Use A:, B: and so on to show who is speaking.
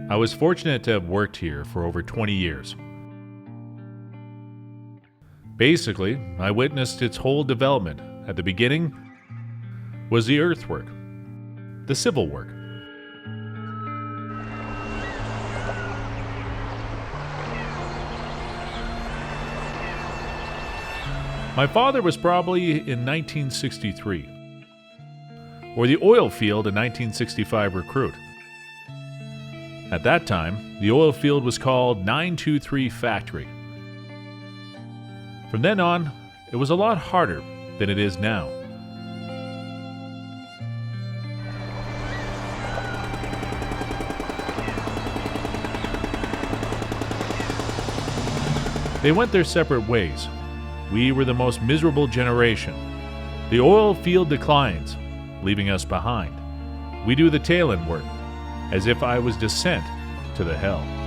A: I was fortunate to have worked here for over 20 years. Basically, I witnessed its whole development. At the beginning was the earthwork, the civil work. My father was probably in 1963, or the oil field in 1965 recruit. At that time, the oil field was called 923 Factory. From then on, it was a lot harder than it is now. They went their separate ways. We were the most miserable generation. The oil field declines, leaving us behind. We do the tail end work, as if I was descent to the hell.